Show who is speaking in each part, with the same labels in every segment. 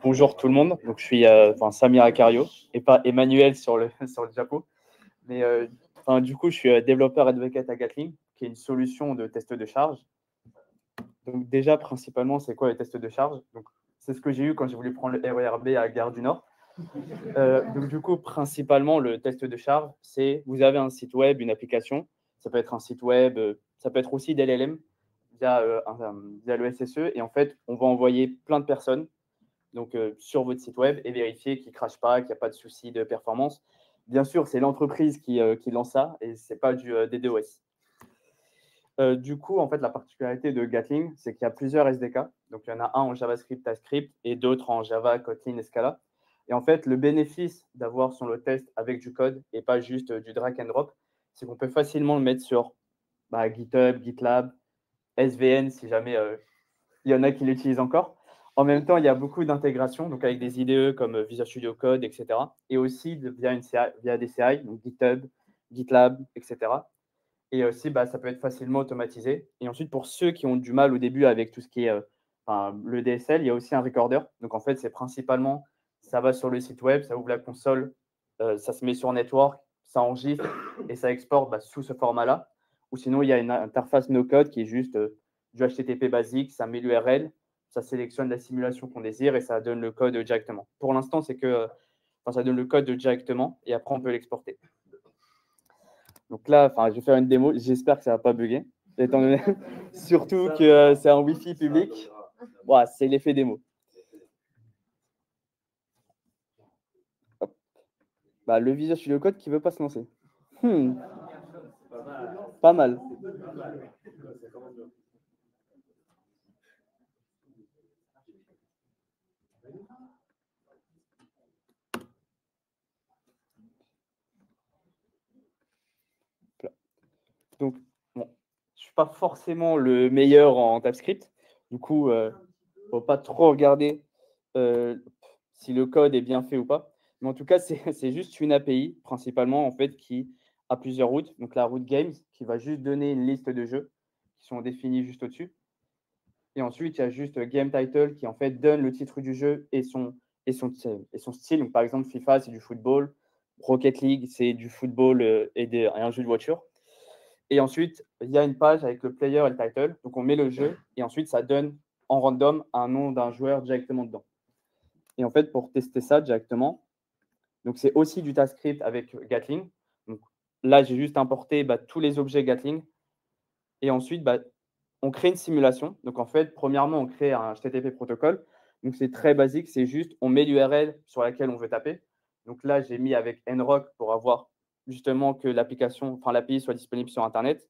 Speaker 1: Bonjour tout le monde, donc je suis Samir Akario et pas Emmanuel sur le diapo. Mais du coup, je suis développeur advocate à Gatling, qui est une solution de test de charge. Donc déjà, principalement, c'est quoi les tests de charge? Donc, c'est ce que j'ai eu quand j'ai voulu prendre le RER B à Gare du Nord. Donc du coup, principalement, le test de charge, c'est vous avez un site web, une application. Ça peut être un site web, ça peut être aussi des LLM via le SSE. Et en fait, on va envoyer plein de personnes donc, sur votre site web et vérifier qu'il ne crache pas, qu'il n'y a pas de souci de performance. Bien sûr, c'est l'entreprise qui lance ça et ce n'est pas du DDoS. Du coup, en fait, la particularité de Gatling, c'est qu'il y a plusieurs SDK. Donc, il y en a un en JavaScript, TypeScript et d'autres en Java, Kotlin et Scala. Et en fait, le bénéfice d'avoir son load test avec du code et pas juste du drag and drop, c'est qu'on peut facilement le mettre sur GitHub, GitLab, SVN, si jamais il y en a qui l'utilisent encore. En même temps, il y a beaucoup d'intégrations, donc avec des IDE comme Visual Studio Code, etc. Et aussi via des CI, donc GitHub, GitLab, etc. Et aussi, ça peut être facilement automatisé. Et ensuite, pour ceux qui ont du mal au début avec tout ce qui est le DSL, il y a aussi un recorder. Donc, en fait, c'est principalement, ça va sur le site web, ça ouvre la console, ça se met sur Network, ça enregistre et ça exporte sous ce format-là. Ou sinon, il y a une interface no-code qui est juste du HTTP basique, ça met l'URL, ça sélectionne la simulation qu'on désire et ça donne le code directement. Pour l'instant, c'est que ça donne le code directement et après, on peut l'exporter. Donc là, je vais faire une démo. J'espère que ça ne va pas bugger, étant donné surtout que c'est un Wi-Fi public. Voilà, c'est l'effet démo. Le Visual Studio Code qui ne veut pas se lancer. Pas mal. Donc, bon, je ne suis pas forcément le meilleur en TypeScript. Du coup, il ne faut pas trop regarder si le code est bien fait ou pas. Mais en tout cas, c'est juste une API, principalement, en fait, qui a plusieurs routes. Donc, la route Games, qui va juste donner une liste de jeux qui sont définis juste au-dessus. Et ensuite, il y a juste Game Title qui, en fait, donne le titre du jeu et son style. Donc, par exemple, FIFA, c'est du football. Rocket League, c'est du football et un jeu de voiture. Et ensuite, il y a une page avec le player et le title. Donc, on met le jeu et ensuite, ça donne en random un nom d'un joueur directement dedans. Et en fait, pour tester ça directement, donc c'est aussi du TypeScript avec Gatling. Donc, là, j'ai juste importé tous les objets Gatling. Et ensuite, on crée une simulation. Donc, en fait, premièrement, on crée un HTTP protocole. Donc, c'est très basique. C'est juste, on met l'URL sur laquelle on veut taper. Donc là, j'ai mis avec nrock pour avoir justement que l'API soit disponible sur Internet.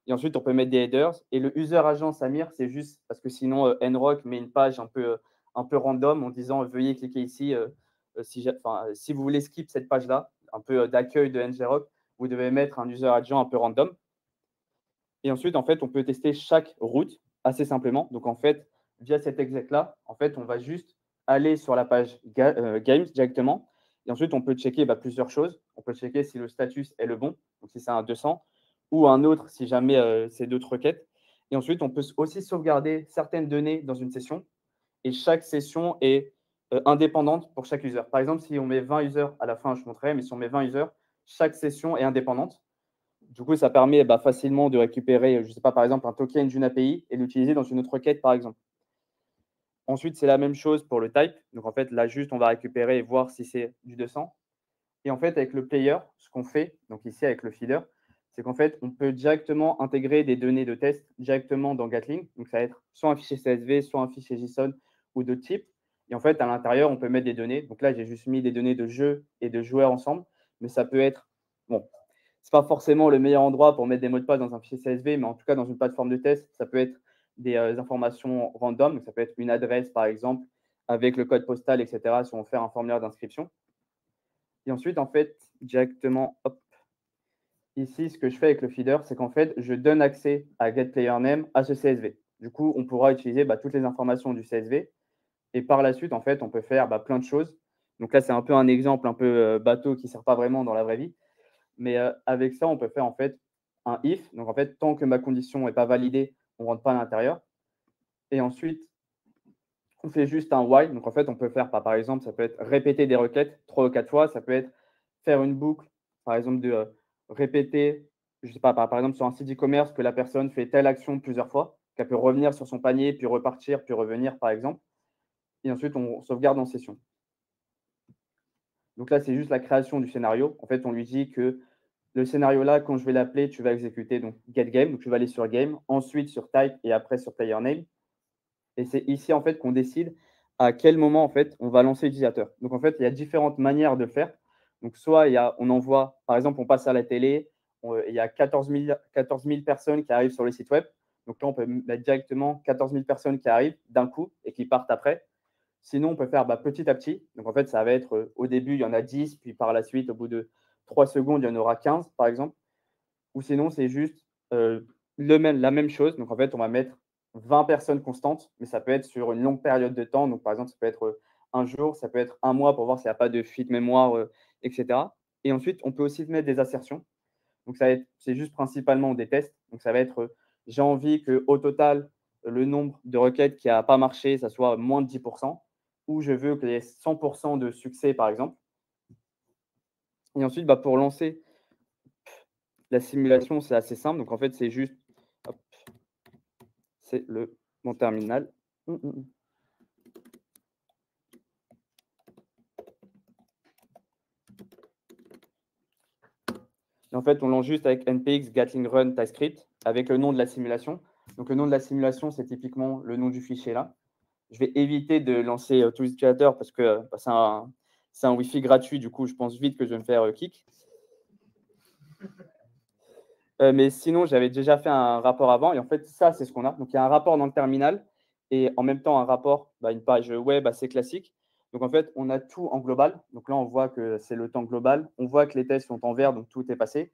Speaker 1: Et ensuite, on peut mettre des headers. Et le user agent Samir, c'est juste parce que sinon, nrock met une page un peu random en disant veuillez cliquer ici. Si vous voulez skip cette page-là, un peu d'accueil de ngrok, vous devez mettre un user agent un peu random. Et ensuite, en fait, on peut tester chaque route assez simplement. Donc, en fait, via cet exec-là, en fait, on va juste aller sur la page Games directement. Et ensuite, on peut checker plusieurs choses. On peut checker si le status est le bon, donc si c'est un 200, ou un autre si jamais c'est d'autres requêtes. Et ensuite, on peut aussi sauvegarder certaines données dans une session. Et chaque session est indépendante pour chaque user. Par exemple, si on met 20 users à la fin, je montrerai, mais si on met 20 users, chaque session est indépendante. Du coup, ça permet facilement de récupérer, je ne sais pas, par exemple, un token d'une API et l'utiliser dans une autre requête, par exemple. Ensuite, c'est la même chose pour le type. Donc, en fait, là, juste, on va récupérer et voir si c'est du 200. Et en fait, avec le player, ce qu'on fait, donc ici avec le feeder, c'est qu'en fait, on peut directement intégrer des données de test directement dans Gatling. Donc, ça va être soit un fichier CSV, soit un fichier JSON ou d'autres types. Et en fait, à l'intérieur, on peut mettre des données. Donc là, j'ai juste mis des données de jeux et de joueurs ensemble. Mais ça peut être, bon, ce n'est pas forcément le meilleur endroit pour mettre des mots de passe dans un fichier CSV, mais en tout cas, dans une plateforme de test, ça peut être des informations random. Donc, ça peut être une adresse, par exemple, avec le code postal, etc., si on veut faire un formulaire d'inscription. Et ensuite, en fait, directement, hop, ici, ce que je fais avec le feeder, c'est qu'en fait, je donne accès à getPlayerName à ce CSV. Du coup, on pourra utiliser toutes les informations du CSV. Et par la suite, en fait, on peut faire plein de choses. Donc là, c'est un peu un exemple un peu bateau qui ne sert pas vraiment dans la vraie vie. Mais avec ça, on peut faire en fait un if. Donc en fait, tant que ma condition n'est pas validée, on ne rentre pas à l'intérieur. Et ensuite, on fait juste un while. Donc, en fait, on peut faire, par exemple, ça peut être répéter des requêtes 3 ou 4 fois. Ça peut être faire une boucle, par exemple, de répéter, je sais pas, par exemple, sur un site e-commerce, que la personne fait telle action plusieurs fois, qu'elle peut revenir sur son panier, puis repartir, puis revenir, par exemple. Et ensuite, on sauvegarde en session. Donc là, c'est juste la création du scénario. En fait, on lui dit que le scénario là, quand je vais l'appeler, tu vas exécuter donc get game. Donc tu vas aller sur game, ensuite sur type et après sur player name. Et c'est ici en fait qu'on décide à quel moment en fait on va lancer l'utilisateur. Donc en fait, il y a différentes manières de le faire. Donc soit on envoie, par exemple, on passe à la télé, il y a 14 000 personnes qui arrivent sur le site web. Donc là, on peut mettre directement 14 000 personnes qui arrivent d'un coup et qui partent après. Sinon, on peut faire petit à petit. Donc, en fait, ça va être au début, il y en a 10, puis par la suite, au bout de 3 secondes, il y en aura 15, par exemple. Ou sinon, c'est juste la même chose. Donc, en fait, on va mettre 20 personnes constantes, mais ça peut être sur une longue période de temps. Donc, par exemple, ça peut être un jour, ça peut être un mois pour voir s'il n'y a pas de fuite mémoire, etc. Et ensuite, on peut aussi mettre des assertions. Donc, c'est juste principalement des tests. Donc, ça va être j'ai envie qu'au total, le nombre de requêtes qui n'a pas marché, ça soit moins de 10%, ou je veux qu'il y ait 100% de succès, par exemple. Et ensuite, pour lancer la simulation, c'est assez simple. Donc, en fait, c'est juste, hop, c'est mon terminal. Et en fait, on lance juste avec npx gatling run TypeScript avec le nom de la simulation. Donc, le nom de la simulation, c'est typiquement le nom du fichier là. Je vais éviter de lancer tous les utilisateurs parce que c'est un Wi-Fi gratuit. Du coup, je pense vite que je vais me faire kick. Mais sinon, j'avais déjà fait un rapport avant. Et en fait, ça, c'est ce qu'on a. Donc, il y a un rapport dans le terminal et en même temps, un rapport, une page web assez classique. Donc, en fait, on a tout en global. Donc là, on voit que c'est le temps global. On voit que les tests sont en vert, donc tout est passé.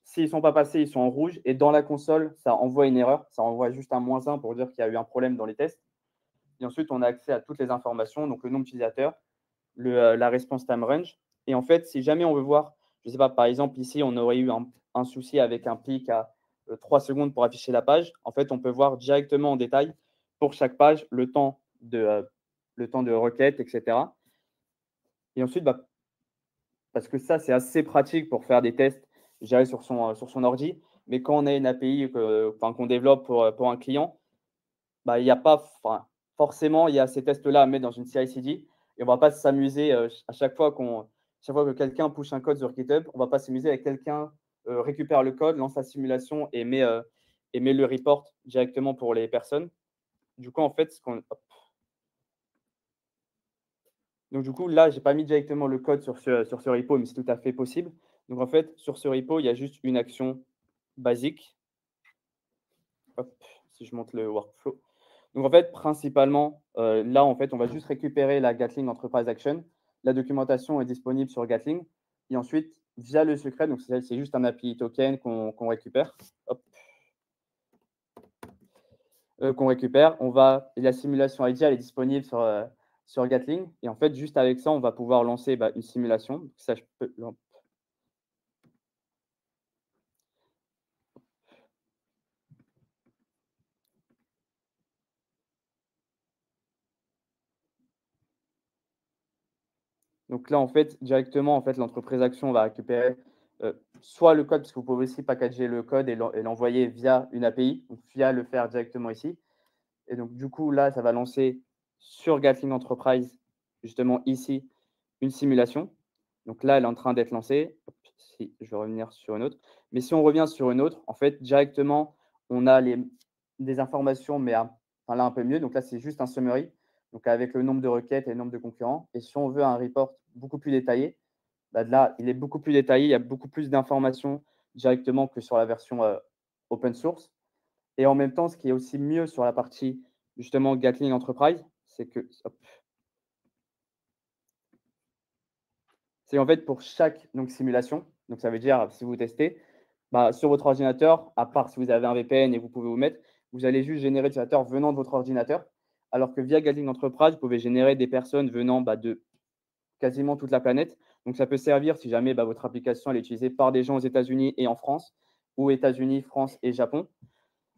Speaker 1: S'ils ne sont pas passés, ils sont en rouge. Et dans la console, ça envoie une erreur. Ça envoie juste un -1 pour dire qu'il y a eu un problème dans les tests. Et ensuite, on a accès à toutes les informations, donc le nombre d'utilisateurs, la response time range. Et en fait, si jamais on veut voir, je ne sais pas, par exemple, ici, on aurait eu un souci avec un pic à 3 secondes pour afficher la page. En fait, on peut voir directement en détail pour chaque page le temps de requête, etc. Et ensuite, parce que ça, c'est assez pratique pour faire des tests, je dirais, sur son ordi. Mais quand on a une API qu'on développe pour un client, il y a pas forcément, il y a ces tests-là à mettre dans une CI/CD et on ne va pas s'amuser, à chaque fois que quelqu'un push un code sur GitHub, on ne va pas s'amuser avec quelqu'un, récupère le code, lance la simulation et met le report directement pour les personnes. Du coup, en fait, donc du coup, là, j'ai pas mis directement le code sur ce repo, mais c'est tout à fait possible. Donc en fait, sur ce repo, il y a juste une action basique. Hop, si je monte le workflow. Donc en fait, principalement, là, en fait, on va juste récupérer la Gatling Enterprise Action. La documentation est disponible sur Gatling et ensuite, via le secret, donc c'est juste un API token qu'on récupère. Hop. La simulation ID, elle est disponible sur Gatling et en fait, juste avec ça, on va pouvoir lancer, une simulation. Donc ça, je peux donc là, en fait, directement, en fait, l'entreprise action va récupérer, soit le code, parce que vous pouvez aussi packager le code et l'envoyer via une API, donc via le faire directement ici. Et donc, du coup, là, ça va lancer sur Gatling Enterprise, justement ici, une simulation. Donc là, elle est en train d'être lancée. Hop, si je vais revenir sur une autre. Mais si on revient sur une autre, en fait, directement, on a des informations, mais là, un peu mieux. Donc là, c'est juste un summary, donc avec le nombre de requêtes et le nombre de concurrents. Et si on veut un report beaucoup plus détaillé, là, il est beaucoup plus détaillé. Il y a beaucoup plus d'informations directement que sur la version open source. Et en même temps, ce qui est aussi mieux sur la partie justement Gatling Enterprise, c'est que c'est en fait pour chaque simulation, donc ça veut dire si vous testez, sur votre ordinateur, à part si vous avez un VPN et vous pouvez vous mettre, vous allez juste générer des utilisateurs venant de votre ordinateur, alors que via Gatling Enterprise, vous pouvez générer des personnes venant de quasiment toute la planète. Donc ça peut servir si jamais votre application elle est utilisée par des gens aux États-Unis et en France, ou États-Unis, France et Japon.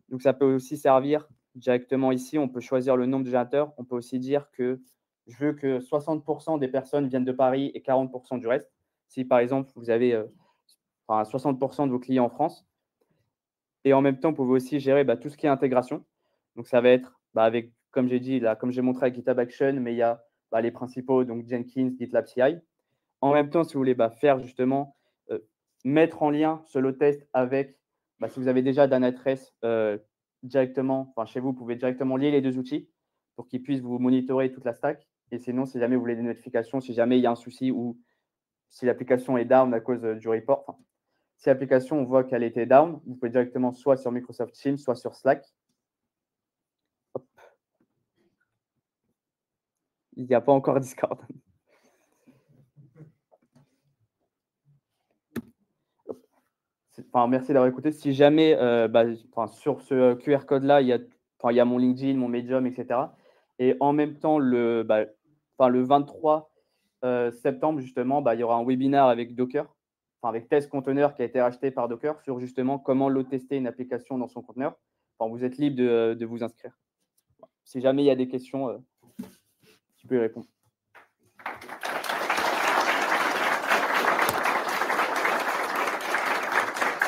Speaker 1: Donc ça peut aussi servir directement ici, on peut choisir le nombre de générateurs. On peut aussi dire que je veux que 60% des personnes viennent de Paris et 40% du reste. Si par exemple, vous avez 60% de vos clients en France. Et en même temps, vous pouvez aussi gérer tout ce qui est intégration. Donc, ça va être avec, comme j'ai dit, là, comme j'ai montré avec GitHub Action, mais il y a les principaux, donc Jenkins, GitLab CI. En même temps, si vous voulez faire justement, mettre en lien ce load test avec, si vous avez déjà Dynatrace directement, chez vous, vous pouvez directement lier les deux outils pour qu'ils puissent vous monitorer toute la stack. Et sinon, si jamais vous voulez des notifications, si jamais il y a un souci ou si l'application est down à cause du report, si l'application, on voit qu'elle était down, vous pouvez directement soit sur Microsoft Teams, soit sur Slack. Hop. Il n'y a pas encore Discord. Merci d'avoir écouté. Si jamais, sur ce QR code-là, il y a mon LinkedIn, mon Medium, etc. Et en même temps, le 23 septembre, justement, il y aura un webinaire avec Docker, avec Test Container qui a été racheté par Docker sur justement comment load tester une application dans son conteneur. Vous êtes libre de vous inscrire. Si jamais il y a des questions, tu peux y répondre.